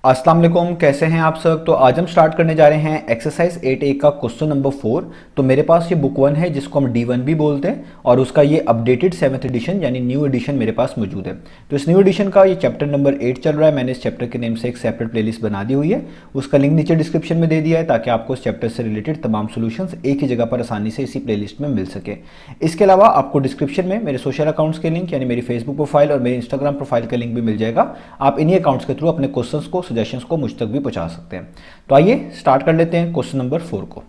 अस्सलाम वालेकुम, कैसे हैं आप सब। तो आज हम स्टार्ट करने जा रहे हैं एक्सरसाइज 8A का क्वेश्चन नंबर 4। तो मेरे पास ये बुक 1 है जिसको हम D1 भी बोलते हैं और उसका ये अपडेटेड 7th एडिशन यानी न्यू एडिशन मेरे पास मौजूद है। तो इस न्यू एडिशन का ये चैप्टर नंबर 8 चल रहा है। मैंने इस चैप्टर के नेम से एक सेपरेट प्लेलिस्ट बना दी हुई है, उसका लिंक नीचे डिस्क्रिप्शन में दे दिया है ताकि आपको इस चैप्टर से रिलेटेड तमाम सोल्यूशंस एक ही जगह पर आसानी से इसी प्लेलिस्ट में मिल सके। इसके अलावा आपको डिस्क्रिप्शन में मेरे सोशल अकाउंट्स के लिंक यानी मेरी फेसबुक प्रोफाइल और मेरी इंस्टाग्राम प्रोफाइल का लिंक भी मिल जाएगा। आप इन्हीं अकाउंट्स के थ्रू अपने क्वेश्चंस को, सजेशंस को मुझ तक भी पहुंचा सकते हैं। तो आइए स्टार्ट कर लेते हैं क्वेश्चन नंबर 4 को।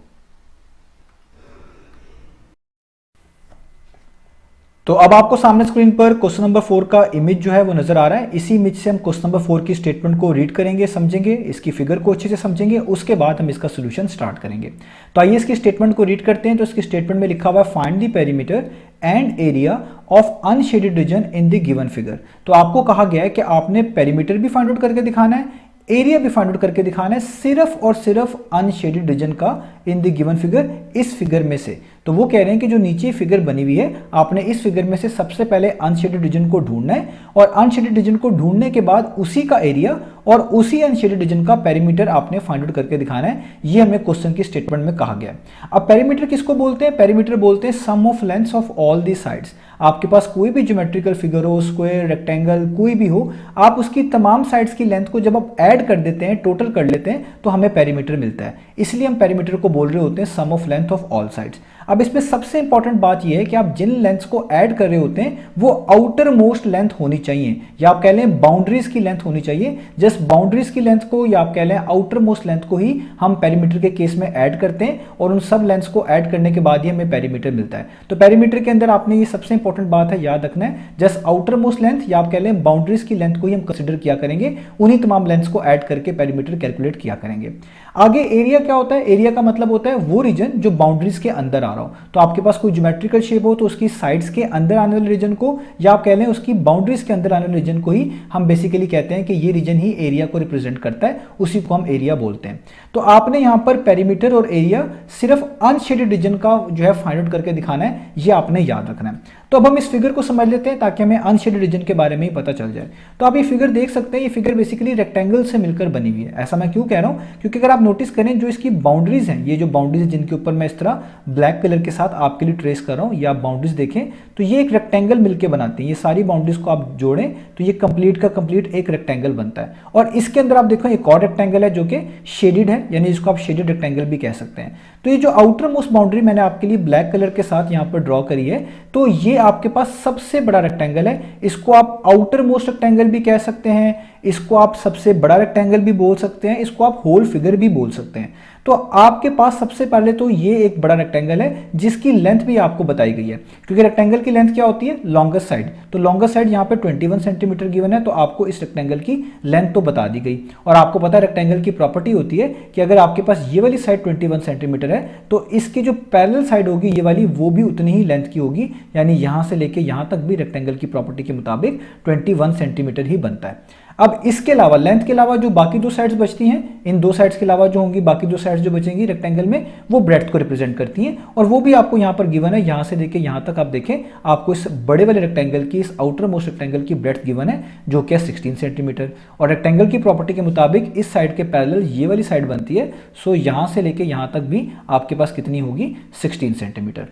तो अब आपको सामने स्क्रीन पर क्वेश्चन नंबर 4 का इमेज जो है वो नजर आ रहा है। इसी इमेज से हम क्वेश्चन नंबर 4 की स्टेटमेंट को रीड करेंगे, समझेंगे, इसकी फिगर को अच्छे से समझेंगे, उसके बाद हम इसका सोल्यूशन स्टार्ट करेंगे। तो आइए इसकी स्टेटमेंट को रीड करते हैं। तो इसकी स्टेटमेंट में लिखा हुआ है find the perimeter and area of unshaded region in the given figure. तो आपको कहा गया है कि आपने पेरीमीटर भी फाइंड आउट करके दिखाना है, एरिया भी फाइंड आउट करके दिखाना है, सिर्फ और सिर्फ अनशेडेड रीजन का इन द गिवन फिगर, इस फिगर में से। तो वो कह रहे हैं कि जो नीचे फिगर बनी हुई है, आपने इस फिगर में से सबसे पहले अनशेडेड रीजन को ढूंढना है और अनशेडेड रीजन को ढूंढने के बाद उसी का एरिया और उसी अनशेडेड रीजन का पेरीमीटर आपने फाइंड आउट करके दिखाना है। ये हमें क्वेश्चन की स्टेटमेंट में कहा गया है। अब पेरीमीटर किसको बोलते हैं? पेरीमीटर बोलते हैं sum of lengths of all the sides. आपके पास कोई भी ज्योमेट्रिकल फिगर हो, स्क्वायर, रेक्टेंगल, कोई भी हो, आप उसकी तमाम साइड्स की लेंथ को जब आप ऐड कर देते हैं, टोटल कर लेते हैं, तो हमें पेरीमीटर मिलता है। इसलिए हम पेरीमीटर को बोल रहे होते हैं sum of length of all sides. अब इसमें सबसे इंपॉर्टेंट बात यह है कि आप जिन लेंथ्स को ऐड कर रहे होते हैं वो आउटर मोस्ट लेंथ होनी चाहिए, या आप कह लें बाउंड्रीज की लेंथ होनी चाहिए। जस्ट बाउंड्रीज की लेंथ को, या आप कह लें आउटर मोस्ट लेंथ को ही हम पेरीमीटर के केस में ऐड करते हैं और उन सब लेंथ्स को ऐड करने के बाद ही हमें पेरीमीटर मिलता है। तो पेरीमीटर के अंदर आपने ये सबसे इंपॉर्टेंट बात है याद रखना है, जस्ट आउटर मोस्ट लेंथ या आप कह लें बाउंड्रीज की लेंथ को ही हम कंसिडर किया करेंगे, उन्हीं तमाम लेंथ्स को ऐड करके पेरीमीटर कैलकुलेट किया करेंगे। आगे एरिया क्या होता है? एरिया का मतलब होता है वो रीजन जो बाउंड्रीज के अंदर आ रहा हो। तो आपके पास कोई ज्योमेट्रिकल शेप हो तो उसकी साइड्स के अंदर आने वाले रीजन को, या आप कह लें उसकी बाउंड्रीज के अंदर आने वाले रीजन को ही हम बेसिकली कहते हैं कि ये रीजन ही एरिया को रिप्रेजेंट करता है, उसी को हम एरिया बोलते हैं। तो आपने यहां पर पेरीमीटर और एरिया सिर्फ अनशेडेड रीजन का जो है फाइंड आउट करके दिखाना है, ये आपने याद रखना है। तो अब हम इस फिगर को समझ लेते हैं ताकि हमें अनशेडेड रीजन के बारे में ही पता चल जाए। तो आप ये फिगर देख सकते हैं, ये फिगर बेसिकली रेक्टेंगल से मिलकर बनी हुई है। ऐसा मैं क्यों कह रहा हूं? क्योंकि अगर आप नोटिस करें, जो इसकी बाउंड्रीज हैं, ये जो बाउंड्रीज है जिनके ऊपर मैं इस तरह ब्लैक कलर के साथ आपके लिए ट्रेस कर रहा हूं, या बाउंड्रीज देखें तो ये एक रेक्टेंगल मिलकर बनाती हैं। ये सारी बाउंड्रीज को आप जोड़ें तो ये कंप्लीट का कंप्लीट एक रेक्टेंगल बनता है। और इसके अंदर आप देखो एक और रेक्टेंगल है जो कि शेडेड है, यानी इसको आप शेडेड रेक्टेंगल भी कह सकते हैं। तो ये जो आउटर मोस्ट बाउंड्री मैंने आपके लिए ब्लैक कलर के साथ यहां पर ड्रॉ करी है, तो ये आपके पास सबसे बड़ा रेक्टेंगल है। इसको आप आउटर मोस्ट रेक्टेंगल भी कह सकते हैं, इसको आप सबसे बड़ा रेक्टेंगल भी बोल सकते हैं, इसको आप होल फिगर भी बोल सकते हैं। तो आपके पास सबसे पहले तो ये एक बड़ा रेक्टेंगल है जिसकी लेंथ भी आपको बताई गई है, क्योंकि रेक्टेंगल की लेंथ क्या होती है? Longest side. तो लॉन्गेस्ट साइड यहाँ पे 21 सेंटीमीटर गिवन है, तो आपको इस रेक्टेंगल की लेंथ तो बता दी गई। और आपको पता है रेक्टेंगल की प्रॉपर्टी होती है कि अगर आपके पास ये वाली साइड 21 सेंटीमीटर है तो इसकी जो पैरेलल साइड होगी ये वाली, वो भी उतनी ही लेंथ की होगी, यानी यहां से लेके यहां तक भी रेक्टेंगल की प्रॉपर्टी के मुताबिक 21 सेंटीमीटर ही बनता है। अब इसके अलावा, लेंथ के अलावा जो बाकी दो साइड्स बचती हैं, इन दो साइड्स के अलावा जो होंगी बाकी दो साइड्स जो बचेंगी रेक्टेंगल में, वो ब्रेड्थ को रिप्रेजेंट करती हैं, और वो भी आपको यहां पर गिवन है। यहां से लेके यहां तक आप देखें, आपको इस बड़े वाले रेक्टेंगल की, इस आउटर मोस्ट रेक्टेंगल की ब्रेड्थ गिवन है जो कि 16 सेंटीमीटर। और रेक्टेंगल की प्रॉपर्टी के मुताबिक इस साइड के पैरेलल ये वाली साइड बनती है, सो यहां से लेके यहां तक भी आपके पास कितनी होगी? 16 सेंटीमीटर।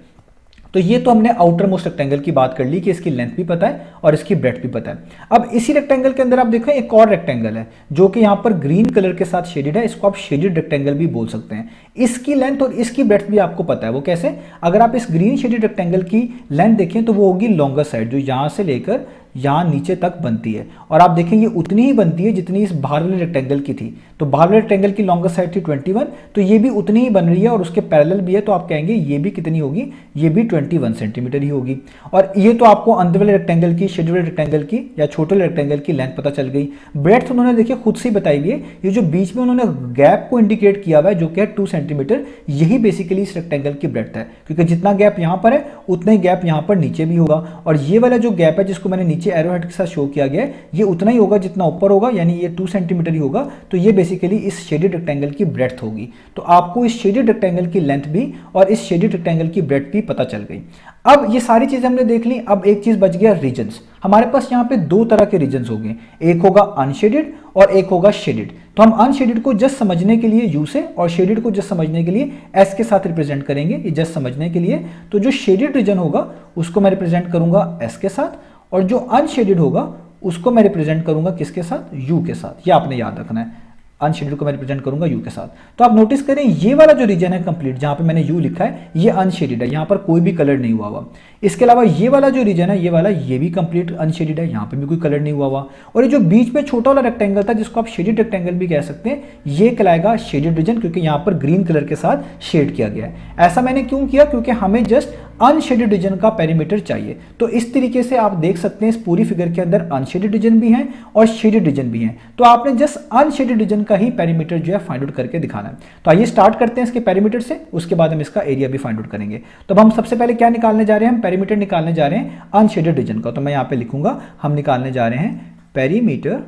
तो ये तो हमने आउटर मोस्ट रेक्टेंगल की बात कर ली कि इसकी लेंथ भी पता है और इसकी ब्रेड्थ भी पता है। अब इसी रेक्टेंगल के अंदर आप देखो एक और रेक्टेंगल है जो कि यहां पर ग्रीन कलर के साथ शेडेड है, इसको आप शेडेड रेक्टेंगल भी बोल सकते हैं। इसकी लेंथ और इसकी ब्रेड्थ भी आपको पता है। वो कैसे? अगर आप इस ग्रीन शेडेड रेक्टेंगल की लेंथ देखें तो वो होगी लॉन्गर साइड, जो यहां से लेकर यहां नीचे तक बनती है, और आप देखें ये उतनी ही बनती है जितनी इस बाहर वाले रेक्टेंगल की थी। तो बाहर वाले रेक्टेंगल की लॉन्गर साइड थी 21, तो ये भी उतनी ही बन रही है और उसके पैरेलल भी है, तो आप कहेंगे ये भी कितनी होगी? ये भी 21 सेंटीमीटर ही होगी। और ये तो आपको अंदर वाले रेक्टेंगल की, शेड वाले रेक्टेंगल की या छोटे वाले रेक्टेंगल की लेंथ पता चल गई। ब्रेड्थ उन्होंने देखिए खुद से बताई हुई है, ये जो बीच में उन्होंने गैप को इंडिकेट किया हुआ है जो कि है 2 सेंटीमीटर, यही बेसिकली इस रेक्टेंगल की ब्रेड्थ है, क्योंकि जितना गैप यहां पर है उतना ही गैप यहां पर नीचे भी होगा। और ये वाला जो गैप है जिसको मैंने नीचे नीचे एरो हेड के साथ शो किया गया है ये उतना ही होगा जितना ऊपर होगा, यानी ये 2 सेंटीमीटर ही होगा। तो ये बेसिकली इस शेडेड रेक्टेंगल की ब्रेड्थ होगी। तो आपको इस शेडेड रेक्टेंगल की लेंथ भी और इस शेडेड रेक्टेंगल की ब्रेड्थ भी पता चल गई। अब ये सारी चीजें हमने देख ली। अब एक चीज बच गया, रीजन्स। हमारे पास यहाँ पे दो तरह के रीजन्स हो गए, एक होगा अनशेडेड और एक होगा शेडेड। तो हम अनशेडेड को जस्ट समझने के लिए यू से और शेडेड को जस्ट समझने के लिए एस के साथ रिप्रेजेंट करेंगे, ये जस्ट समझने के लिए। तो जो शेडेड रीजन होगा उसको मैं रिप्रेजेंट करूंगा एस के साथ, और जो अनशेडेड होगा उसको मैं रिप्रेजेंट करूंगा किसके साथ, यू के साथ। ये आपने याद रखना है, अनशेडेड को मैं रिप्रेजेंट करूंगा यू के साथ। तो आप नोटिस करें ये वाला जो रीजन है कंप्लीट, जहां पे मैंने यू लिखा है, ये अनशेडेड है, यहां पर कोई भी कलर नहीं हुआ हुआ। इसके अलावा ये वाला जो रीजन है, ये वाला, ये भी कंप्लीट अनशेडेड है, यहां पे भी कोई कलर नहीं हुआ हुआ। और ये जो बीच में छोटा वाला रेक्टेंगल था जिसको आप शेडेड रेक्टेंगल भी कह सकते हैं, ये कहलाएगा शेडेड रीजन, क्योंकि यहां पर ग्रीन कलर के साथ शेड किया गया है। ऐसा मैंने क्यों किया, क्योंकि हमें जस्ट अनशेडेड रीजन का पेरीमीटर चाहिए। तो इस तरीके से आप देख सकते हैं इस पूरी फिगर के अंदर अनशेडेड रीजन भी है और शेडेड रीजन भी है। तो आपने जस्ट अनशेडेड रीजन का ही पेरीमीटर जो है फाइंड आउट करके दिखाना है। तो आइए स्टार्ट करते हैं इसके पेरीमीटर से, उसके बाद हम इसका एरिया भी फाइंड आउट करेंगे। तो अब हम सबसे पहले क्या निकालने जा रहे हैं, हम पेरीमीटर निकालने जा रहे हैं अनशेडेड रीजन का। तो मैं यहां पे लिखूंगा, हम निकालने जा रहे हैं perimeter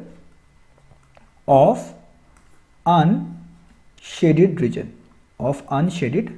of unshaded region, of unshaded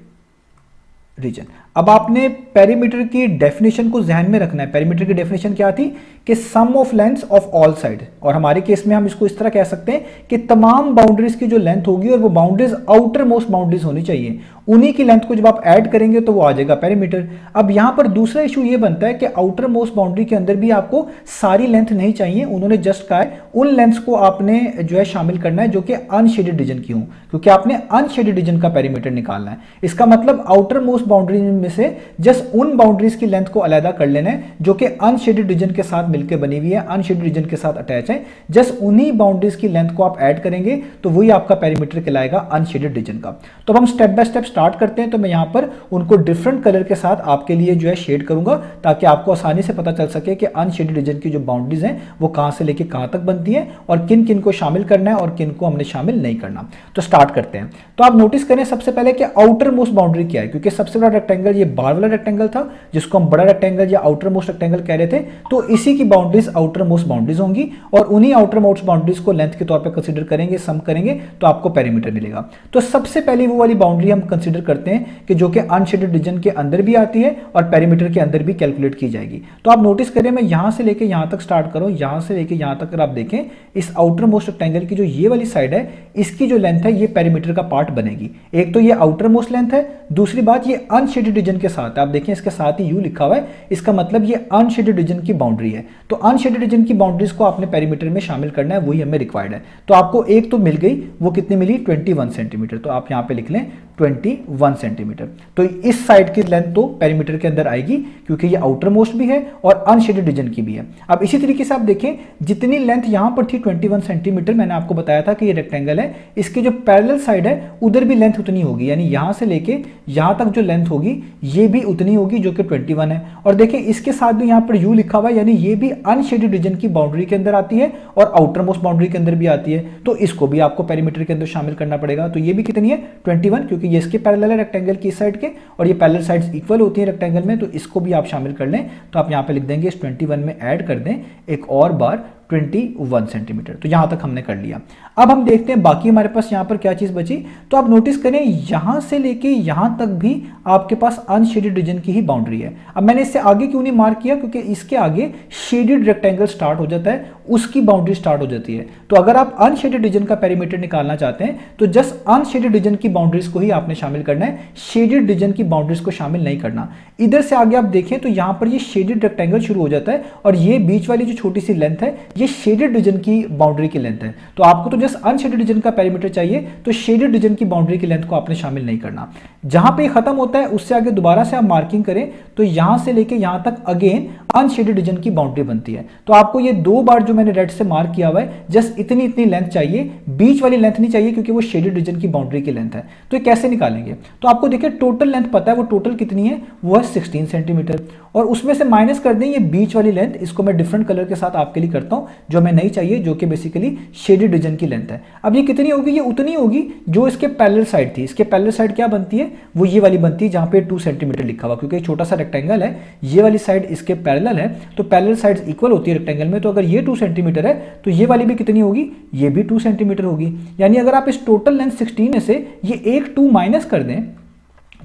region. अब आपने पेरीमीटर की डेफिनेशन को ध्यान में रखना है। पेरीमीटर की डेफिनेशन क्या थी कि sum of lengths of all side, और हमारे केस में हम इसको इस तरह कह सकते हैं कि तमाम बाउंड्रीज की जो लेंथ होगी और वो बाउंड्रीज आउटर मोस्ट बाउंड्रीज होनी चाहिए, उन्हीं की लेंथ को जब आप ऐड करेंगे तो वो आ जाएगा पेरीमीटर। अब यहां पर दूसरा इशू ये बनता है कि आउटर मोस्ट बाउंड्री के अंदर भी आपको सारी लेंथ नहीं चाहिए। उन्होंने जस्ट कहा है उन लेंथ्स को आपने जो है शामिल करना है जो कि अनशेडेड रीजन की हो, क्योंकि आपने अनशेडेड रीजन का पेरीमीटर निकालना है। इसका मतलब आउटर मोस्ट बाउंड्री में से जस्ट उन बाउंड्रीज की लेंथ को अलग कर लेना है जो कि अनशेडेड रीजन के साथ मिलकर बनी हुई है, अनशेडेड रीजन के साथ अटैच है। जस्ट उन्हीं बाउंड्रीज की लेंथ को आप ऐड करेंगे तो वही आपका पेरीमीटर कहलाएगा अनशेडेड रीजन का। तो हम स्टेप बाय स्टेप स्टार्ट करते हैं। तो मैं यहां पर उनको डिफरेंट कलर के साथ आपके लिए जो है शेड करूंगा, ताकि आपको आसानी से पता चल सके कि अनशेडेड रीजन की जो बाउंड्रीज हैं वो कहां से लेके कहां तक बनती है और किन किन को शामिल करना है और किन को हमने शामिल नहीं करना। तो स्टार्ट करते हैं। तो आप नोटिस करें सबसे पहले कि आउटर मोस्ट बाउंड्री क्या है, क्योंकि सबसे बड़ा रेक्टेंगल ये बाहर वाला रेक्टेंगल था जिसको हम बड़ा रेक्टेंगल या आउटर मोस्ट रेक्टेंगल कह रहे थे। तो इसी की बाउंड्रीज आउटर मोस्ट बाउंड्रीज होंगी और उन्हीं आउटर मोस्ट बाउंड्रीज को लेंथ के तौर पे कंसीडर करेंगे, सम करेंगे तो आपको पेरीमीटर मिलेगा। तो सबसे पहली वो वाली बाउंड्री हम कंसीडर करते हैं कि जो कि अनशेडेड रीजन के अंदर भी आती है और पेरीमीटर के अंदर भी कैलकुलेट की जाएगी। तो आप नोटिस करें, मैं यहां से लेके यहां तक स्टार्ट करूं, यहां से लेके यहां तक अगर आप देखें, इस आउटर मोस्ट रेक्टेंगल की जो ये वाली साइड है इसकी जो लेंथ है ये पेरीमीटर का पार्ट बनेगी। एक तो ये आउटर मोस्ट लेंथ है, दूसरी बात ये अनशेडेड रीजन के साथ आप देखें इसके साथ ही यू लिखा हुआ है, इसका मतलब ये अनशेडेड रीजन की बाउंड्री है। तो अनशेडेड रीजन की बाउंड्रीज को आपने पेरीमीटर में शामिल करना है, वही हमें रिक्वायर्ड है। तो आपको एक तो मिल गई, वो कितनी मिली, 21 सेंटीमीटर। तो आप यहां पे लिख लें 21 सेंटीमीटर। तो इस साइड की लेंथ तो पेरीमीटर के अंदर आएगी क्योंकि ये आउटर मोस्ट भी है और अनशेडेड रीजन की भी है। अब इसी तरीके से आप देखें जितनी लेंथ यहां पर थी 21 सेंटीमीटर, मैंने आपको बताया था कि ये रेक्टेंगल है, इसकी जो पैरेलल साइड है उधर भी लेंथ उतनी होगी, यानी यहां से लेके यहां तक जो लेंथ होगी ये भी उतनी होगी जो कि 21 है। और देखें इसके साथ भी यहां पर यू लिखा हुआ है, यानी ये भी अनशेडेड रीजन की बाउंड्री के अंदर आती है और आउटर मोस्ट बाउंड्री के अंदर भी आती है। तो इसको भी आपको पेरीमीटर के अंदर शामिल करना पड़ेगा। तो ये भी कितनी है, 21, क्योंकि ये इसके पैरेलल है रेक्टेंगल की साइड के और ये पैरेलल साइड्स इक्वल होती है रेक्टेंगल में। तो इसको भी आप शामिल कर लें। तो आप यहां पे लिख देंगे इस 21 में ऐड कर दें एक और बार 21 सेंटीमीटर। तो यहां तक हमने कर लिया। अब हम देखते हैं बाकी हमारे पास यहां पर क्या चीज बची। तो आप नोटिस करें यहां से लेके यहां तक भी आपके पास अनशेडेड रीजन की ही बाउंड्री है। अब मैंने इससे आगे क्यों नहीं मार्क किया, क्योंकि इसके आगे शेडेड रेक्टेंगल स्टार्ट हो जाता है, उसकी बाउंड्री स्टार्ट हो जाती है। तो अगर आप अनशेडेड रीजन का पेरीमीटर निकालना चाहते हैं तो जस्ट अनशेडेड रीजन की बाउंड्रीज को ही आपने शामिल करना है, शेडेड रीजन की बाउंड्रीज को शामिल नहीं करना। इधर से आगे आप देखें तो यहां पर ये शेडेड रेक्टेंगल शुरू हो जाता है और ये बीच वाली जो छोटी सी लेंथ है ये शेडेड रीजन की बाउंड्री की लेंथ है। तो आपको तो जस्ट अनशेडेड रीजन का पेरीमीटर चाहिए, तो शेडेड रीजन की बाउंड्री की लेंथ को आपने शामिल नहीं करना। जहां पे खत्म होता है उससे आगे दोबारा से आप मार्किंग करें तो यहां से लेके यहां तक अगेन अनशेडेड रीजन की बाउंड्री बनती है। तो आपको ये दो बार जो मैंने रेड से मार्क किया हुआ है जस्ट इतनी लेंथ चाहिए, बीच वाली लेंथ नहीं चाहिए क्योंकि वो शेडेड रीजन की बाउंड्री की लेंथ है। तो ये कैसे निकालेंगे, तो आपको देखिए टोटल लेंथ पता है, वो टोटल कितनी है, वो है 16 सेंटीमीटर और उसमें से माइनस कर दें ये बीच वाली लेंथ। इसको मैं डिफरेंट कलर के साथ आपके लिए करता हूं जो हमें नहीं चाहिए, जो कि बेसिकली शेडेड रीजन की लेंथ है। अब ये कितनी होगी, ये उतनी होगी जो इसके पैरेलल साइड थी। इसके पैरेलल साइड क्या बनती है, वो ये वाली बनती है जहां पे 2 सेंटीमीटर लिखा हुआ, क्योंकि छोटा सा रेक्टेंगल है, ये वाली साइड इसके पैरेलल है, तो पैरेलल साइड्स इक्वल होती है रेक्टेंगल में। तो अगर ये 2 सेंटीमीटर है तो ये वाली भी कितनी होगी, ये भी 2 सेंटीमीटर होगी। यानी अगर आप इस टोटल लेंथ 16 में से ये एक 2 माइनस कर दें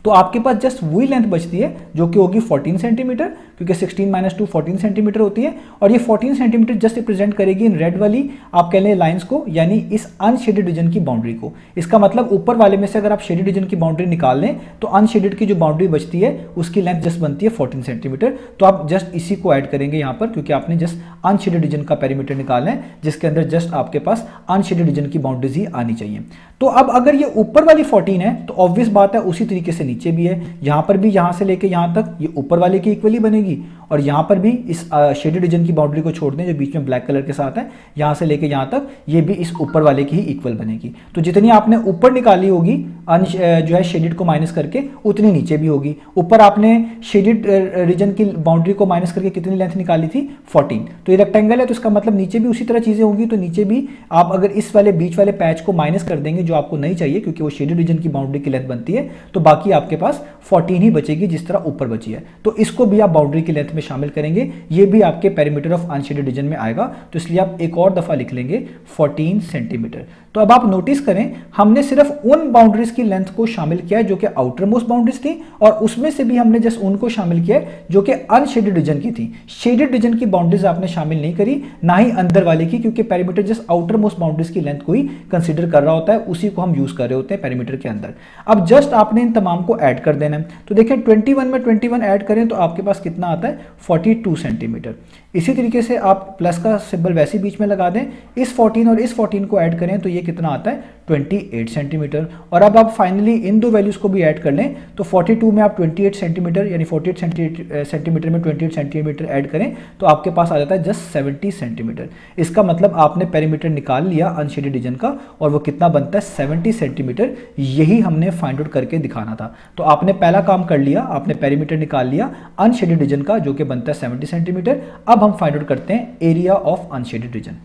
तो आपके पास जस्ट वही लेंथ बचती है जो कि होगी 14 सेंटीमीटर, क्योंकि 16 माइनस 2 14 सेंटीमीटर होती है। और ये 14 सेंटीमीटर जस्ट रिप्रेजेंट करेगी इन रेड वाली आप कह लें लाइंस को, यानी इस अनशेडेड रीजन की बाउंड्री को। इसका मतलब ऊपर वाले में से अगर आप शेडेड रीजन की बाउंड्री निकाल लें तो अनशेडेड की जो बाउंड्री बचती है उसकी लेंथ जस्ट बनती है 14 सेंटीमीटर। तो आप जस्ट इसी को ऐड करेंगे यहाँ पर, क्योंकि आपने जस्ट अनशेडेड रीजन का पेरीमीटर निकालना है, जिसके अंदर जस्ट आपके पास अनशेडेड रीजन की बाउंड्रीज ही आनी चाहिए। तो अब अगर ये ऊपर वाली 14 है तो ऑब्वियस बात है उसी तरीके से नीचे भी है, यहां पर भी यहां से लेके यहां तक ये ऊपर वाले की इक्वली बनेगी, और यहां पर भी इस शेडेड रीजन की बाउंड्री को छोड़ दें जो बीच में ब्लैक कलर के साथ है, यहां से लेके यहां तक ये भी इस ऊपर वाले की ही इक्वल बनेगी। तो जितनी आपने ऊपर निकाली होगी जो है शेडेड को माइनस करके, उतनी नीचे भी होगी। ऊपर आपने शेडेड रीजन की बाउंड्री को माइनस करके कितनी लेंथ निकाली थी, 14। तो ये रेक्टेंगल है तो इसका मतलब नीचे भी उसी तरह चीजें होंगी। तो नीचे भी आप अगर इस वाले बीच वाले पैच को माइनस कर देंगे जो आपको नहीं चाहिए, क्योंकि वो शेडेड रीजन की बाउंड्री की लेंथ बनती है, तो बाकी आपके पास 14 ही बचेगी जिस तरह ऊपर बची है। तो इसको भी आप बाउंड्री की लेंथ में शामिल करेंगे, ये भी आपके पेरीमीटर ऑफ अनशेडेड रीजन में आएगा। तो इसलिए आप एक और दफा लिख लेंगे 14 सेंटीमीटर। तो अब आप नोटिस करें हमने सिर्फ उन बाउंड्रीज की लेंथ को शामिल किया है जो कि आउटर मोस्ट बाउंड्रीज थी, और उसमें से भी हमने जस्ट उनको शामिल किया है जो कि अनशेडेड रीजन की थी। शेडेड रीजन की बाउंड्रीज आपने शामिल नहीं करी, ना ही अंदर वाले की, क्योंकि perimeter just outer most boundaries की लेंथ को ही कंसीडर कर रहा होता है, उसी को हम यूज कर रहे होते हैं पेरीमीटर के अंदर। अब जस्ट आपने इन तमाम को ऐड कर देना है। तो देखिए 21 में 21 ऐड करें तो आपके पास कितना आता है, 42 सेंटीमीटर। इसी तरीके से आप प्लस का सिंबल वैसे बीच में लगा दें, इस 14 और इस 14 को ऐड करें तो ये कितना आता है, 28 सेंटीमीटर। और अब आप फाइनली इन दो वैल्यूज को भी ऐड कर लें तो 42 में आप 28 सेंटीमीटर यानी 48 सेंटीमीटर में 28 सेंटीमीटर ऐड करें तो आपके पास आ जाता है जस्ट 70 सेंटीमीटर। इसका मतलब आपने पेरीमीटर निकाल लिया अनशेडेड रीजन का, और वो कितना बनता है, 70 सेंटीमीटर। यही हमने फाइंड आउट करके दिखाना था। तो आपने पहला काम कर लिया, आपने पेरीमीटर निकाल लिया अनशेडेड रीजन का जो कि बनता है 70 सेंटीमीटर। अब हम फाइंड आउट करते हैं एरिया ऑफ अनशेडेड रीजन।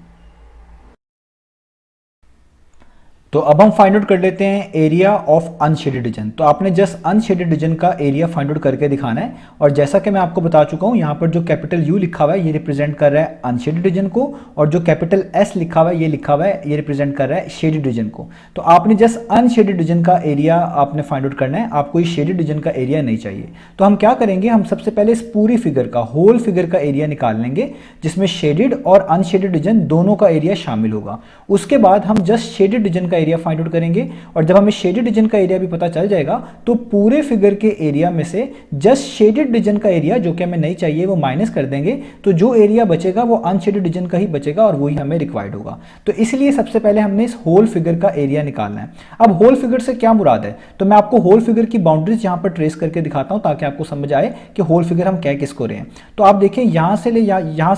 तो अब हम फाइंड आउट कर लेते हैं एरिया ऑफ अनशेडेड रीजन। तो आपने जस्ट अनशेडेड रीजन का एरिया फाइंड आउट करके दिखाना है, और जैसा कि मैं आपको बता चुका हूं यहाँ पर जो कैपिटल यू लिखा हुआ है ये रिप्रेजेंट कर रहा है अनशेडेड रीजन को, और जो कैपिटल एस लिखा हुआ है ये लिखा हुआ है ये रिप्रेजेंट कर रहा है शेडेड रीजन को। तो आपने जस्ट अनशेडेड रीजन का एरिया आपने फाइंड आउट करना है, आपको इस शेडेड रीजन का एरिया नहीं चाहिए। तो हम क्या करेंगे, हम सबसे पहले इस पूरी फिगर का होल फिगर का एरिया निकाल लेंगे जिसमें शेडेड और अनशेडेड रीजन दोनों का एरिया शामिल होगा। उसके बाद हम जस्ट शेडेड रीजन का एरिया फाइंड आउट करेंगे, और जब हमें शेडेड रीजन का एरिया भी पता चल जाएगा तो पूरे फिगर के एरिया में से जस्ट शेडेड रीजन का एरिया जो कि हमें नहीं चाहिए वो माइनस कर देंगे, तो जो एरिया बचेगा वो अनशेडेड रीजन का ही बचेगा और वही हमें रिक्वायर्ड होगा। तो इसलिए सबसे पहले हमने इस होल फिगर का एरिया निकालना है। अब होल फिगर से क्या मुराद है, तो मैं आपको होल फिगर की बाउंड्रीज यहां पर ट्रेस करके दिखाता हूं ताकि आपको समझ आए कि होल फिगर हम कह किसको रहे हैं। तो आप देखें यहां से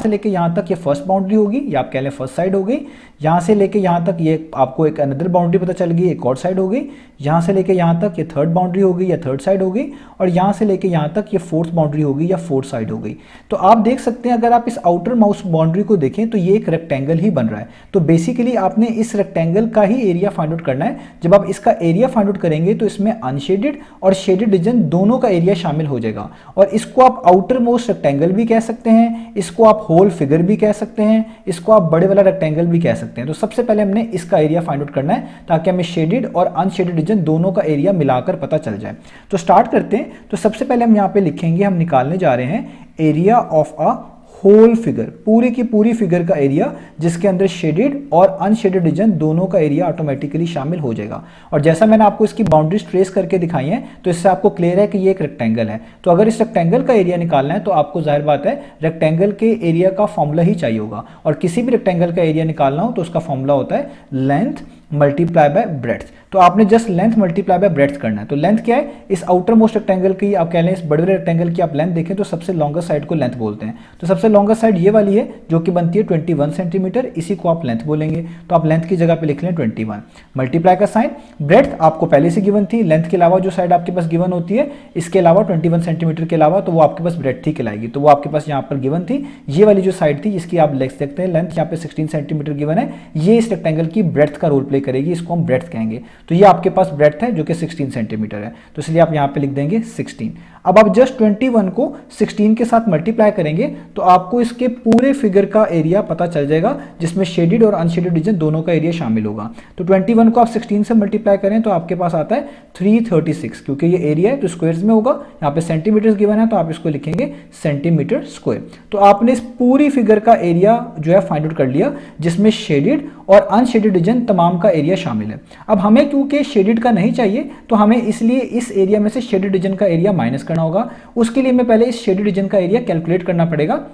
लेके यहां तक ये फर्स्ट बाउंड्री होगी, या आप कह लें फर्स्ट साइड हो गई। यहां से लेके यहां तक ये आपको एक अनदर बाउंड्री पता चल गई, एक और साइड हो गई। यहां से लेके यहां तक ये थर्ड बाउंड्री हो गई या थर्ड साइड हो गई, और यहां से लेके यहां तक ये फोर्थ बाउंड्री हो गई या फोर्थ साइड हो गई। तो आप देख सकते हैं अगर आप इस आउटर माउस बाउंड्री को देखें तो ये एक रेक्टेंगल ही बन रहा है। तो बेसिकली आपने इस रेक्टेंगल का ही एरिया फाइंड आउट करना है। जब आप इसका एरिया फाइंड आउट करेंगे तो इसमें अनशेडेड और शेडेड रीजन दोनों का एरिया शामिल हो जाएगा, और इसको आप आउटर मोस्ट रेक्टेंगल भी कह सकते हैं, इसको आप होल फिगर भी कह सकते हैं, इसको आप बड़े वाला रेक्टेंगल भी कह सकते हैं। तो सबसे पहले हमने इसका एरिया फाइंड आउट करना है ताकि हमें शेडेड और अनशेडेड रीजन दोनों का एरिया मिलाकर पता चल जाए। तो स्टार्ट करते हैं। तो सबसे पहले हम यहाँ पे लिखेंगे, हम निकालने जा रहे हैं area of a whole figure, पूरी की पूरी फिगर का एरिया जिसके अंदर शेडेड और अनशेडेड रीजन दोनों का एरिया ऑटोमेटिकली शामिल हो जाएगा। और जैसा मैंने आपको इसकी बाउंड्रीज ट्रेस करके दिखाई है तो इससे आपको क्लियर है कि ये एक रेक्टेंगल है। तो अगर इस रेक्टेंगल का एरिया निकालना है तो आपको जाहिर बात है रेक्टेंगल के एरिया का फॉर्मूला ही चाहिए होगा, और किसी भी रेक्टेंगल का एरिया निकालना हो तो उसका फॉर्मूला होता है लेंथ मल्टीप्लाई बाय ब्रेड्थ। तो आपने just length multiply by breadth करना है। तो लेंथ क्या है, इस आउटर मोस्ट रेक्टेंगल की आप कह लें, इस बड़े रेक्टेंगल की आप लेंथ देखें तो सबसे लॉन्गेस्ट साइड को लेंथ बोलते हैं। तो सबसे लॉन्गेस्ट साइड ये वाली है जो कि बनती है 21 सेंटीमीटर, इसी को आप लेंथ बोलेंगे। तो आप लेंथ की जगह पे लिख लें 21, मल्टीप्लाई का साइन, ब्रेड्थ आपको पहले से गिवन थी, लेंथ के अलावा जो साइड आपके पास गिवन होती है इसके अलावा 21 सेंटीमीटर के अलावा, तो वो आपके पास ब्रेड्थ ही कहलाएगी। तो वो आपके पास यहाँ पर गिवन थी, ये वाली जो साइड थी जिसकी आप लिख सकते हैं लेंथ, यहाँ पे 16 सेंटीमीटर गिवन है, ये इस रेक्टेंगल की ब्रेड्थ का रोल प्ले करेगी, इसको हम ब्रेड्थ कहेंगे। तो ये आपके पास ब्रेड्थ है जो कि 16 सेंटीमीटर है, तो इसलिए आप यहाँ पे लिख देंगे 16। अब आप जस्ट 21 को 16 के साथ मल्टीप्लाई करेंगे तो आपको इसके पूरे फिगर का एरिया पता चल जाएगा, जिसमें शेडेड और अनशेडेड रीजन दोनों का एरिया शामिल होगा। तो 21 को आप 16 से मल्टीप्लाई करें तो आपके पास आता है 336, क्योंकि ये एरिया है तो स्क्वायर्स में होगा, यहाँ पे सेंटीमीटर गिवन है तो आप इसको लिखेंगे सेंटीमीटर स्क्वायर। तो आपने इस पूरी फिगर का एरिया जो है फाइंड आउट कर लिया, जिसमें शेडेड और अनशेडेड रीजन तमाम का एरिया शामिल है। अब हमें क्योंकि शेडेड का नहीं चाहिए तो हमें इसलिए इस एरिया में से शेडेड रीजन का एरिया माइनस करना होगा। उसके लिए हमें पहले इस शेडेड रीजन का एरिया कैलकुलेट करना पड़ेगा,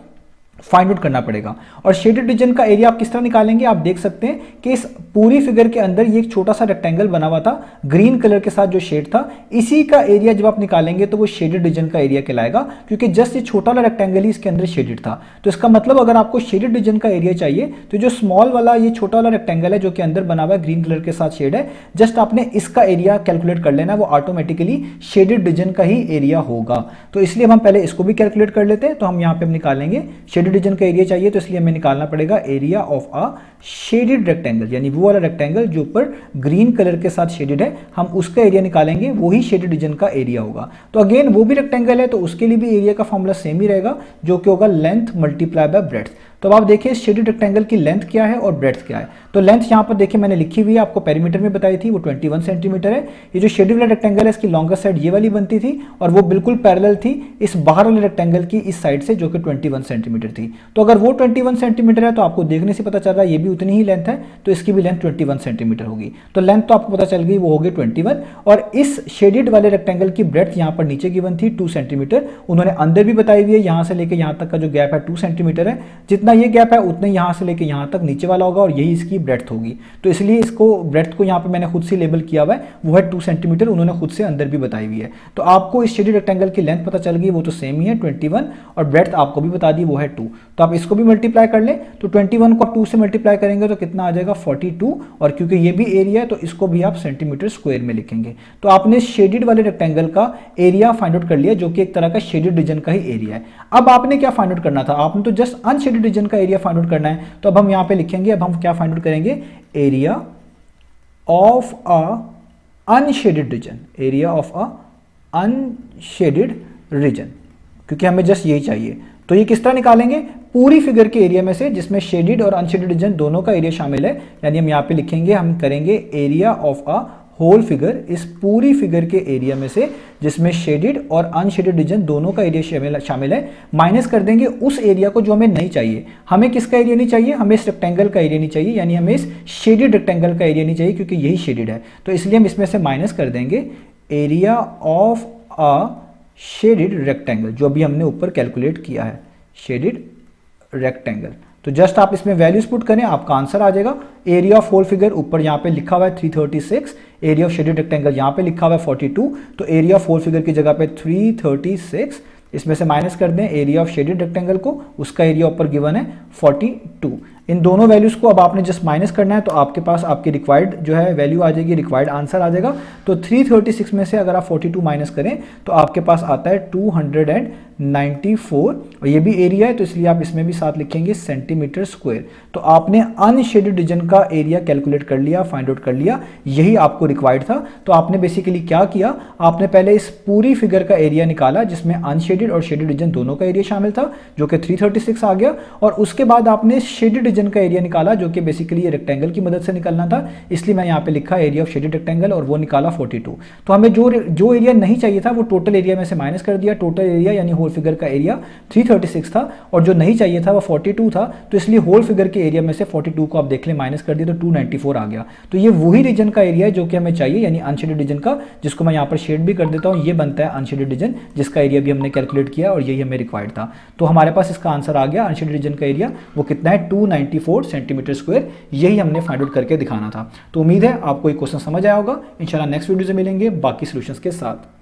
फाइंड आउट करना पड़ेगा। और शेडेड रीजन का एरिया आप किस तरह निकालेंगे, आप देख सकते हैं कि इस पूरी फिगर के अंदर ये एक छोटा सा रेक्टेंगल बना हुआ था ग्रीन कलर के साथ जो शेड था, इसी का एरिया जब आप निकालेंगे तो वो शेडेड रीजन का एरिया कहलाएगा, क्योंकि जस्ट ये छोटा वाला रेक्टेंगल ही इसके अंदर शेडेड था। तो इसका मतलब अगर आपको शेडेड रीजन का एरिया चाहिए तो जो स्मॉल वाला ये छोटा वाला रेक्टेंगल है जो कि अंदर बना हुआ है ग्रीन कलर के साथ शेड है, जस्ट आपने इसका एरिया कैलकुलेट कर लेना, वो ऑटोमेटिकली शेडेड रीजन का ही एरिया होगा। तो इसलिए हम पहले इसको भी कैलकुलेट कर लेते हैं। तो हम यहाँ पे निकालेंगे, शेडेड रीजन का एरिया चाहिए तो इसलिए हमें निकालना पड़ेगा area of a shaded rectangle, यानी वो वाला रेक्टेंगल जो ऊपर ग्रीन कलर के साथ शेडेड है, हम उसका एरिया निकालेंगे, वही शेडेड रीजन का एरिया होगा। तो अगेन वो भी रेक्टेंगल है तो उसके लिए भी एरिया का फॉर्मूला सेम ही रहेगा, जो कि होगा लेंथ मल्टीप्लाई बाय ब्रेड्थ। तो अब आप देखिए शेडेड रेक्टेंगल की लेंथ क्या है और ब्रेड्थ क्या है। तो लेंथ यहाँ पर देखिए मैंने लिखी हुई है, आपको पेरीमीटर में बताई थी, वो 21 सेंटीमीटर है। ये जो शेडेड वाला रेक्टेंगल है इसकी लॉन्गेस्ट साइड ये वाली बनती थी और वो बिल्कुल पैरेलल थी इस बाहर वाले रेक्टेंगल की इस साइड से, जो कि 21 सेंटीमीटर थी। तो अगर वो 21 सेंटीमीटर है तो आपको देखने से पता चल रहा है ये भी उतनी ही लेंथ है, तो इसकी भी लेंथ 21 सेंटीमीटर होगी। तो लेंथ तो आपको पता चल गई, वो होगी 21। और इस शेडेड वाले रेक्टेंगल की ब्रेड्थ यहाँ पर नीचे गिवन थी 2 सेंटीमीटर, उन्होंने अंदर भी बताई हुई है, यहाँ से लेकर यहाँ तक का जो गैप है 2 सेंटीमीटर है। जितना ये गैप है उतना यहाँ से लेकर यहाँ तक नीचे वाला होगा और यही इसकी ब्रेड्थ होगी। तो इसलिए इसको ब्रेड्थ को यहाँ पे मैंने खुद से लेबल किया हुआ है, वो है 2 सेंटीमीटर, उन्होंने खुद से अंदर भी बताई हुई है। तो आपको इस शेडेड रेक्टेंगल की लेंथ पता चल गई, वो तो सेम ही है 21, और ब्रेड्थ आपको भी बता दी वो है 2। तो आप इसको भी मल्टीप्लाई कर लें, तो 21 को 2 से मल्टीप्लाई करेंगे तो कितना आ जाएगा 42, और क्योंकि ये भी एरिया है तो इसको भी आप सेंटीमीटर स्क्वायर में लिखेंगे। तो आपने शेडेड वाले रेक्टेंगल का एरिया फाइंड आउट कर लिया, जो कि एक तरह का शेडेड रीजन का ही एरिया है। अब आपने क्या फाइंड आउट करना था, आपने तो जस्ट अनशेडेड रीजन का एरिया फाइंड आउट करना है। तो अब हम यहाँ पे लिखेंगे, अब हम क्या फाइंड आउट करेंगे, area of a unshaded region, area of a unshaded region, क्योंकि हमें जस्ट यही चाहिए। तो ये किस तरह निकालेंगे, पूरी फिगर के एरिया में से जिसमें शेडेड और अनशेडेड रीजन दोनों का एरिया शामिल है, यानी हम यहाँ पे लिखेंगे, हम करेंगे area of a whole figure, इस पूरी फिगर के एरिया में से जिसमें शेडेड और अनशेडेड रीजन दोनों का एरिया शामिल है, माइनस कर देंगे उस एरिया को जो हमें नहीं चाहिए। हमें किसका एरिया नहीं चाहिए, हमें इस रेक्टेंगल का एरिया नहीं चाहिए, यानी हमें इस शेडेड रेक्टेंगल का एरिया नहीं चाहिए, क्योंकि यही शेडेड है। तो इसलिए हम इसमें से माइनस कर देंगे area of a shaded rectangle, जो अभी हमने ऊपर कैलकुलेट किया है, शेडेड रेक्टेंगल। तो जस्ट आप इसमें वैल्यूज पुट करें, आपका आंसर आ जाएगा। एरिया ऑफ होल फिगर ऊपर यहाँ पे लिखा हुआ है 336, एरिया ऑफ शेडेड रेक्टेंगल यहाँ पे लिखा हुआ है 42, तो एरिया ऑफ होल फिगर की जगह पे 336, इसमें से माइनस कर दें एरिया ऑफ शेडेड रेक्टेंगल को, उसका एरिया ऊपर गिवन है 42। इन दोनों वैल्यूज को अब आपने जस्ट माइनस करना है, तो आपके पास आपकी रिक्वायर्ड जो है वैल्यू आ जाएगी, रिक्वायर्ड आंसर आ जाएगा। तो 336 में से अगर आप 42 माइनस करें तो आपके पास आता है 294, और ये भी एरिया है तो इसलिए आप इसमें भी साथ लिखेंगे सेंटीमीटर स्क्वायर। तो आपने अनशेडेड रीजन का एरिया कैलकुलेट कर लिया, फाइंड आउट कर लिया, यही आपको रिक्वायर्ड था। तो आपने बेसिकली क्या किया, आपने पहले इस पूरी फिगर का एरिया निकाला जिसमें अनशेडेड और शेडेड रीजन दोनों का एरिया शामिल था, जो कि 336 आ गया, और उसके बाद आपने शेडेड रीजन का एरिया निकाला, जो कि बेसिकली ये रेक्टेंगल की मदद से निकालना था, इसलिए मैं यहाँ पे लिखा एरिया ऑफ शेडेड रेक्टेंगल, और वो निकाला 42। तो हमें जो एरिया नहीं चाहिए था वो टोटल एरिया में से माइनस कर दिया, टोटल एरिया यानी होल फिगर का एरिया 336 था, और जो नहीं चाहिए था वो 42 था, तो इसलिए होल फिगर के एरिया में से 42 को आप देख लें माइनस कर दिया तो 294 आ गया। तो ये वही रीजन का एरिया है जो कि हमें चाहिए, यानी अनशेडेड रीजन का, जिसको मैं यहाँ पर शेड भी कर देता हूँ, ये बनता है अनशेडेड रीजन, जिसका एरिया भी हमने कैलकुलेट किया और यही हमें रिक्वायर्ड था। तो हमारे पास इसका आंसर आ गया, अनशेडेड रीजन का एरिया वो कितना है 294 194 सेंटीमीटर स्क्वायर, यही हमने फाइंड आउट करके दिखाना था। तो उम्मीद है आपको ये क्वेश्चन समझ आया होगा। इंशाल्लाह नेक्स्ट वीडियो से मिलेंगे बाकी सॉल्यूशंस के साथ।